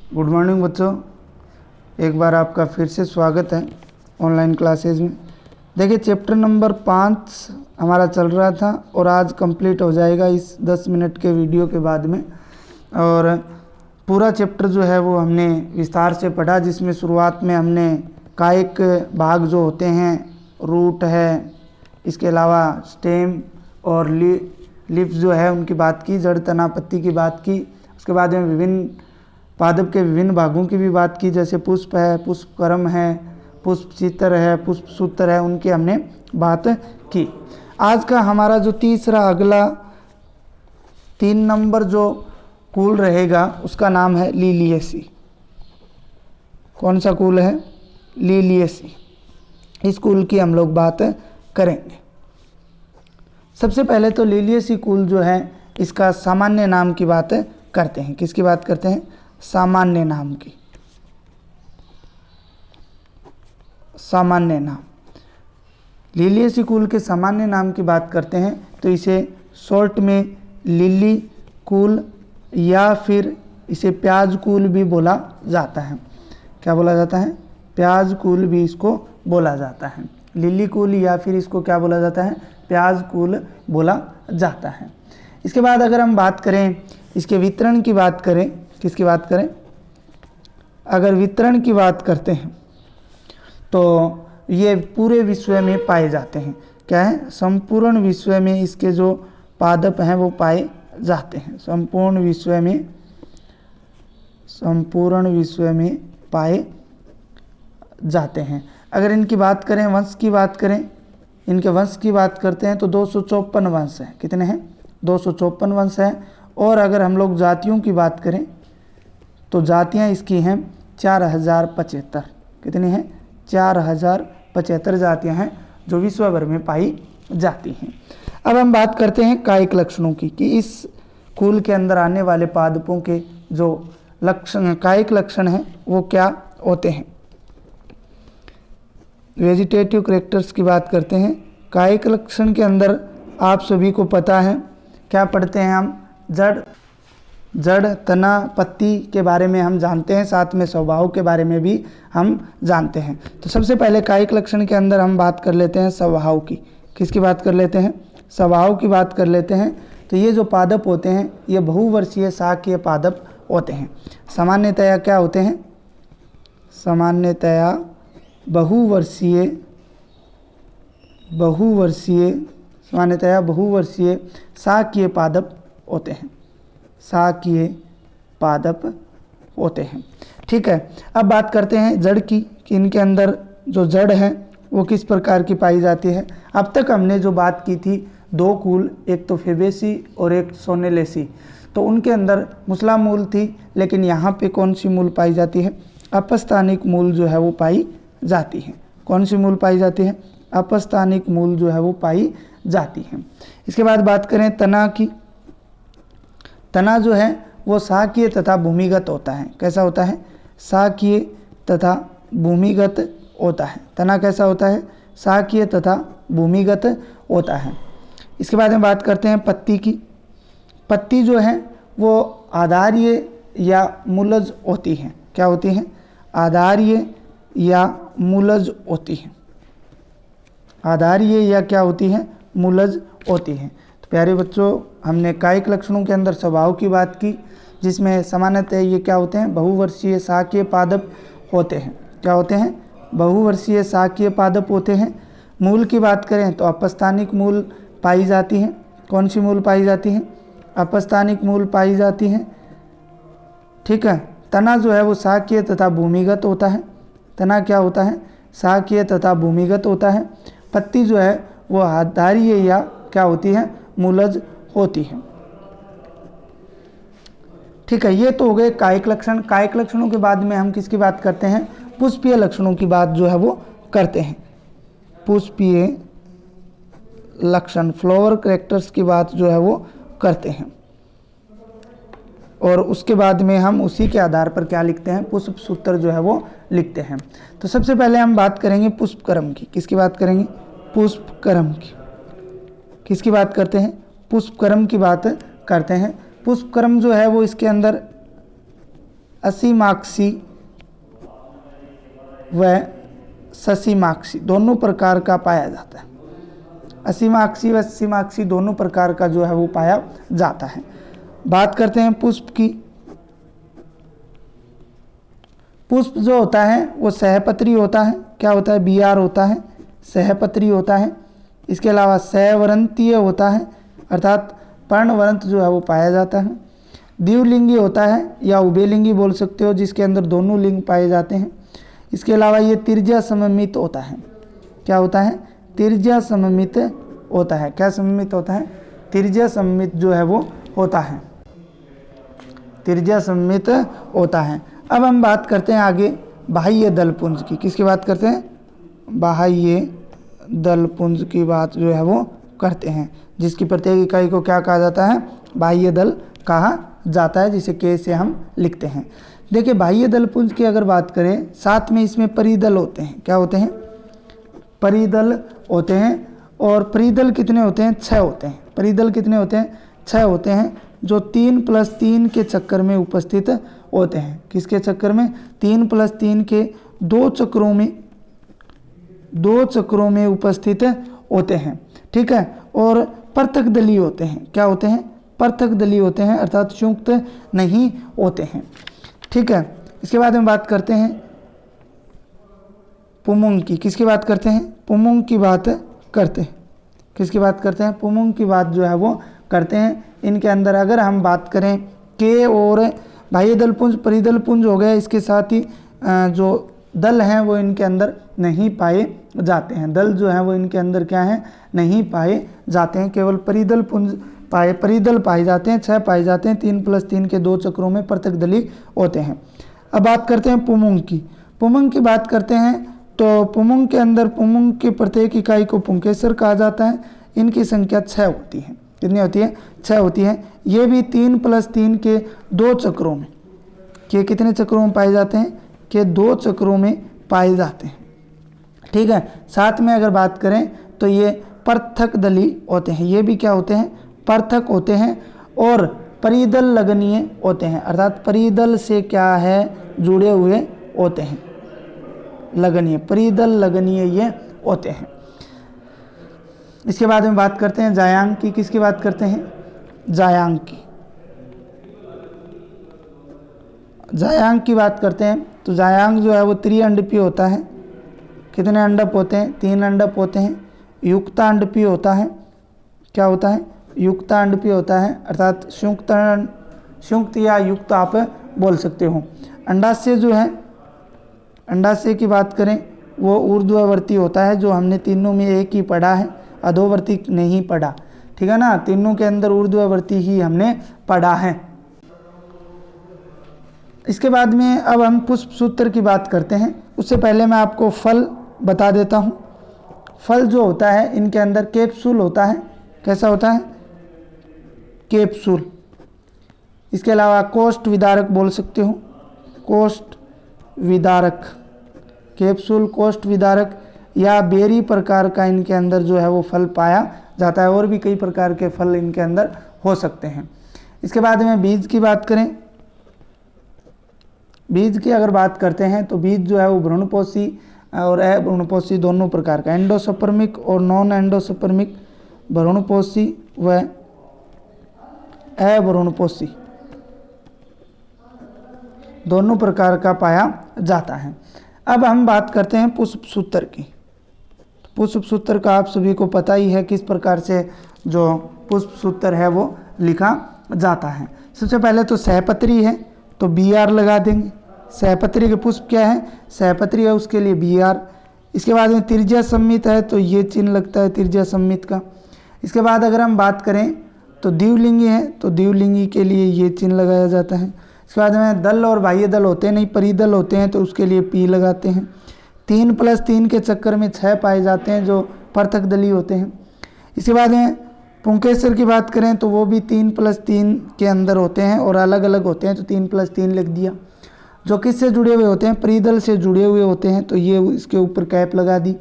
Good morning बच्चों, एक बार आपका फिर से स्वागत है ऑनलाइन क्लासेज में। देखिए चैप्टर नंबर 5 हमारा चल रहा था और आज कंप्लीट हो जाएगा इस 10 मिनट के वीडियो के बाद में। और पूरा चैप्टर जो है वो हमने विस्तार से पढ़ा, जिसमें शुरुआत में हमने कायिक भाग जो होते हैं, रूट है, इसके अलावा स्टेम और लीफ जो है उनकी बात की, जड़ तना पत्ती की बात की। उसके बाद में विभिन्न पादप के विभिन्न भागों की भी बात की, जैसे पुष्प है, पुष्पक्रम है, पुष्पचित्र है, पुष्पसूत्र है, उनकी हमने बात की। आज का हमारा जो तीसरा अगला 3 नंबर जो कूल रहेगा उसका नाम है लिलिएसी। कौन सा कूल है? लिलिएसी। इस कूल की हम लोग बात करेंगे। सबसे पहले तो लिलिएसी कूल जो है इसका सामान्य नाम की बात करते हैं। किसकी बात करते हैं? सामान्य नाम की। सामान्य नाम लिलिएसी कूल के सामान्य नाम की बात करते हैं तो इसे शॉर्ट में लिली कूल या फिर इसे प्याज कूल भी बोला जाता है। क्या बोला जाता है? प्याज कूल भी इसको बोला जाता है। लिली कूल या फिर इसको क्या बोला जाता है? प्याज कूल बोला जाता है। इसके बाद अगर हम बात करें इसके वितरण की बात करें, किसकी बात करें? अगर वितरण की बात करते हैं तो ये पूरे विश्व में पाए जाते हैं। क्या है? संपूर्ण विश्व में इसके जो पादप हैं वो पाए जाते हैं। संपूर्ण विश्व में पाए जाते हैं। अगर इनकी बात करें, वंश की बात करें, इनके वंश की बात करते हैं तो 254 वंश हैं। कितने हैं? 254 वंश हैं। और अगर हम लोग जातियों की बात करें तो जातियां इसकी हैं 4075। कितनी हैं? 4075 जातियां हैं जो विश्व भर में पाई जाती हैं। अब हम बात करते हैं कायिक लक्षणों की, कि इस कूल के अंदर आने वाले पादपों के जो लक्षण, कायिक लक्षण हैं वो क्या होते हैं। वेजिटेटिव कैरेक्टर्स की बात करते हैं। कायिक लक्षण के अंदर आप सभी को पता है क्या पढ़ते हैं हम? जड़ तना पत्ती के बारे में हम जानते हैं, साथ में स्वभाव के बारे में भी हम जानते हैं। तो सबसे पहले कायिक लक्षण के अंदर हम बात कर लेते हैं स्वभाव की। किसकी बात कर लेते हैं? स्वभाव की बात कर लेते हैं। तो ये जो पादप होते हैं ये बहुवर्षीय शाकीय पादप होते हैं। सामान्यतया क्या होते हैं? सामान्यतया बहुवर्षीय शाकीय पादप होते हैं। शाकीय पादप होते हैं। ठीक है। अब बात करते हैं जड़ की, कि इनके अंदर जो जड़ है वो किस प्रकार की पाई जाती है। अब तक हमने जो बात की थी 2 कूल, एक तो फेबेसी और एक सोनेलेसी, तो उनके अंदर मुसला मूल थी, लेकिन यहाँ पे कौन सी मूल पाई जाती है? अपस्थानिक मूल जो है वो पाई जाती है। कौन सी मूल पाई जाती है? अपस्थानिक मूल जो है वो पाई जाती है। इसके बाद बात करें तना की। तना जो है वो शाकीय तथा भूमिगत होता है। कैसा होता है? शाकीय तथा भूमिगत होता है। तना कैसा होता है? शाकीय तथा भूमिगत होता है। इसके बाद में बात करते हैं पत्ती की। पत्ती जो है वो आधार्य या मूलज होती है। क्या होती है? आधार्य या मूलज होती है। आधार्य या क्या होती है? मूलज होती है। तो प्यारे बच्चों, हमने कायिक लक्षणों के अंदर स्वभाव की बात की, जिसमें सामान्यतः ये क्या होते हैं? बहुवर्षीय शाकीय पादप होते हैं। क्या होते हैं? बहुवर्षीय शाकीय पादप होते हैं। मूल की बात करें तो अपस्थानिक मूल पाई जाती है। कौन सी मूल पाई जाती है? अपस्थानिक मूल पाई जाती है। ठीक है। तना जो है वो शाकीय तथा भूमिगत होता है। तना क्या होता है? शाकीय तथा भूमिगत होता है। पत्ती जो है वो आधार्य या क्या होती है? मूलज होती है। ठीक है। ये तो हो गए कायिक लक्षण। कायिक लक्षणों के बाद में हम किसकी बात करते हैं? पुष्पीय लक्षणों की बात जो है वो करते हैं। पुष्पीय लक्षण, फ्लावर कैरेक्टर्स की बात जो है वो करते हैं। और उसके बाद में हम उसी के आधार पर क्या लिखते हैं? पुष्प सूत्र जो है वो लिखते हैं। तो सबसे पहले हम बात करेंगे पुष्पक्रम की। किसकी बात करेंगे? पुष्पक्रम की। किसकी बात करते हैं? पुष्पक्रम की बात करते हैं। पुष्पक्रम जो है वो इसके अंदर असीमाक्षी व ससीमाक्षी दोनों प्रकार का पाया जाता है। असीमाक्षी व ससीमाक्षी दोनों प्रकार का जो है वो पाया जाता है। बात करते हैं पुष्प की। पुष्प जो होता है वो सहपत्री होता है। क्या होता है? बीआर होता है, सहपत्री होता है। इसके अलावा सहवरंतीय होता है, अर्थात पर्णवरंत जो है वो पाया जाता है। द्विलिंगी होता है या उभयलिंगी बोल सकते हो, जिसके अंदर दोनों लिंग पाए जाते हैं। इसके अलावा ये त्रिज्या सममित होता है। क्या होता है? त्रिज्या सममित होता है। क्या सममित होता है? त्रिज्या सममित जो है वो होता है, त्रिज्या सममित होता है। अब हम बात करते हैं आगे बाह्य दलपुंज की। किसकी बात करते हैं? बाह्य दलपुंज की बात जो है वो करते हैं, जिसकी प्रत्येक इकाई को क्या कहा जाता है? बाह्य दल कहा जाता है, जिसे के से हम लिखते हैं। देखिए बाह्य दलपुंज की अगर बात करें, साथ में इसमें परिदल होते हैं। क्या होते हैं? परिदल होते हैं। और परिदल कितने होते हैं? 6 होते हैं। परिदल कितने होते हैं? 6 होते हैं, जो 3+3 के चक्कर में उपस्थित होते हैं। किसके चक्कर में? 3+3 के 2 चक्रों में उपस्थित होते हैं। ठीक है। और पृथक दली होते हैं। क्या होते हैं? पृथक दली होते हैं, अर्थात संयुक्त नहीं होते हैं। ठीक है। इसके बाद में बात करते हैं पुमुंग की। किसकी बात करते हैं? पुमुंग की बात करते हैं। किसकी बात करते हैं? पुमुंग की बात जो है वो करते हैं। इनके अंदर अगर हम बात करें के और बाह्य दलपुंज, परिदलपुंज हो गए, इसके साथ ही जो दल हैं वो इनके अंदर नहीं पाए जाते हैं। दल जो है वो इनके अंदर क्या है? नहीं पाए जाते हैं। केवल परिदल पाए जाते हैं। 6 पाए जाते हैं। 3+3 के 2 चक्रों में पृथक दली होते हैं। अब बात करते हैं पुमुंग की। पुमुंग की बात करते हैं तो पुमुंग के अंदर पुमुंग की प्रत्येक इकाई को पुंकेसर कहा जाता है। इनकी संख्या 6 होती है। कितनी होती है? 6 होती है। ये भी 3+3 के 2 चक्रों में, के कितने चक्रों में पाए जाते हैं? के 2 चक्रों में पाए जाते हैं। ठीक है। साथ में अगर बात करें तो ये पृथक दली होते हैं। ये भी क्या होते हैं? पृथक होते हैं। और परिदल लगनीय होते हैं, अर्थात परिदल से क्या है? जुड़े हुए होते हैं। लगनीय, परिदल लगनीय ये होते हैं। इसके बाद में बात करते हैं जायांग की। किसकी बात करते हैं? जायांग की। जायांग की बात करते हैं तो जायांग जो है वो त्रिअंडपीय होता है। कितने अंडप होते हैं? 3 अंडप होते हैं। युक्तांडपीय होता है। क्या होता है? युक्तांडपीय होता है, अर्थात संयुक्त या युक्त आप बोल सकते हो। अंडाशय जो है, अंडाशय की बात करें वो ऊर्ध्ववर्ती होता है, जो हमने तीनों में एक ही पढ़ा है, अधोवर्ती नहीं पढ़ा। ठीक है ना? तीनों के अंदर ऊर्ध्ववर्ती ही हमने पढ़ा है। इसके बाद में अब हम पुष्प सूत्र की बात करते हैं। उससे पहले मैं आपको फल बता देता हूँ। फल जो होता है इनके अंदर कैप्सूल होता है। कैसा होता है? कैप्सूल। इसके अलावा कोष्ठ विदारक बोल सकते हो। कोष्ठ विदारक, कैप्सूल, कोष्ठ विदारक या बेरी प्रकार का इनके अंदर जो है वो फल पाया जाता है। और भी कई प्रकार के फल इनके अंदर हो सकते हैं। इसके बाद में बीज की बात करें, बीज की अगर बात करते हैं तो बीज जो है वो भ्रूणपोषी और अभ्रूणपोषी दोनों प्रकार का, एंडोसपर्मिक और नॉन एंडोसपर्मिक, भ्रूणपोषी व अभ्रूणपोषी दोनों प्रकार का पाया जाता है। अब हम बात करते हैं पुष्प सूत्र की। पुष्प सूत्र का आप सभी को पता ही है किस प्रकार से जो पुष्प सूत्र है वो लिखा जाता है। सबसे पहले तो सहपत्री है तो BR लगा देंगे। सहपत्री के पुष्प क्या है? सहपत्री है, उसके लिए BR। इसके बाद में त्रिज्या सम्मित है तो ये चिन्ह लगता है त्रिज्या सम्मित का। इसके बाद अगर हम बात करें तो द्विलिंगी है तो द्विलिंगी के लिए ये चिन्ह लगाया जाता है। इसके बाद में दल और बाह्य दल होते हैं नहीं, परिदल होते हैं तो उसके लिए P लगाते हैं। 3+3 के चक्कर में 6 पाए जाते हैं जो पृथक दली होते हैं। इसके बाद में पुंकेसर की बात करें तो वो भी 3+3 के अंदर होते हैं और अलग अलग होते हैं तो 3+3 लिख दिया। जो किससे जुड़े हुए होते हैं? परिदल से जुड़े हुए होते हैं तो ये इसके ऊपर कैप लगा दी।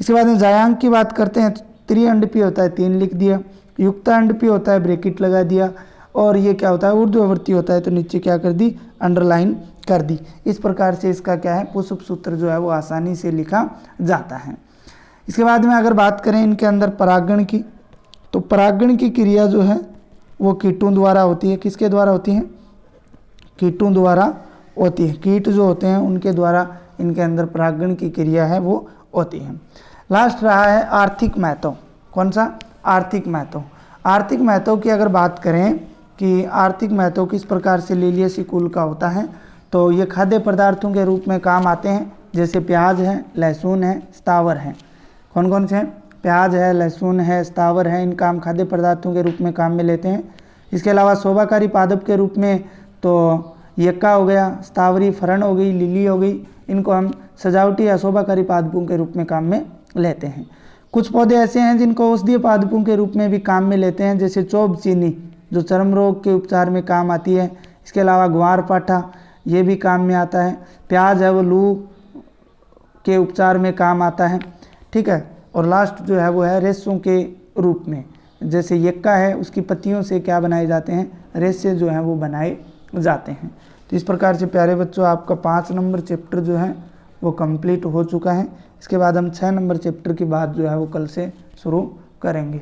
इसके बाद में जायांग की बात करते हैं तो त्रिअंडपीय होता है 3 लिख दिया। युक्तांडपीय होता है ब्रैकेट लगा दिया। और ये क्या होता है, ऊर्ध्ववर्ती होता है, तो नीचे क्या कर दी, अंडरलाइन कर दी। इस प्रकार से इसका क्या है, पुष्प सूत्र जो है वो आसानी से लिखा जाता है। इसके बाद में अगर बात करें इनके अंदर परागण की, तो परागण की क्रिया जो है वो कीटों द्वारा होती है। किसके द्वारा होती है, कीटों द्वारा होती है। कीट जो होते हैं उनके द्वारा इनके अंदर परागण की क्रिया है वो होती है। लास्ट रहा है आर्थिक महत्व। कौन सा, आर्थिक महत्व। आर्थिक महत्व की अगर बात करें कि आर्थिक महत्व किस प्रकार से लिलियेसी कुल का होता है, तो ये खाद्य पदार्थों के रूप में काम आते हैं, जैसे प्याज है, लहसुन है, स्थावर है। कौन कौन से हैं, प्याज है, लहसुन है, स्थावर है, इनका हम खाद्य पदार्थों के रूप में काम में लेते हैं। इसके अलावा शोभाकारी पादप के रूप में तो यक्का हो गया, स्थावरी फरण हो गई, लिली हो गई, इनको हम सजावटी या शोभाकारी पादपों के रूप में काम में लेते हैं। कुछ पौधे ऐसे हैं जिनको औषधीय पादपों के रूप में भी काम में लेते हैं, जैसे चौब चीनी जो चर्म रोग के उपचार में काम आती है। इसके अलावा ग्वार पाठा ये भी काम में आता है। प्याज है वो लू के उपचार में काम आता है, ठीक है। और लास्ट जो है वो है रेशों के रूप में, जैसे यक्का है उसकी पत्तियों से क्या बनाए जाते हैं, रेशे जो हैं वो बनाए जाते हैं। तो इस प्रकार से प्यारे बच्चों आपका 5 नंबर चैप्टर जो है वो कंप्लीट हो चुका है। इसके बाद हम 6 नंबर चैप्टर की बात जो है वो कल से शुरू करेंगे।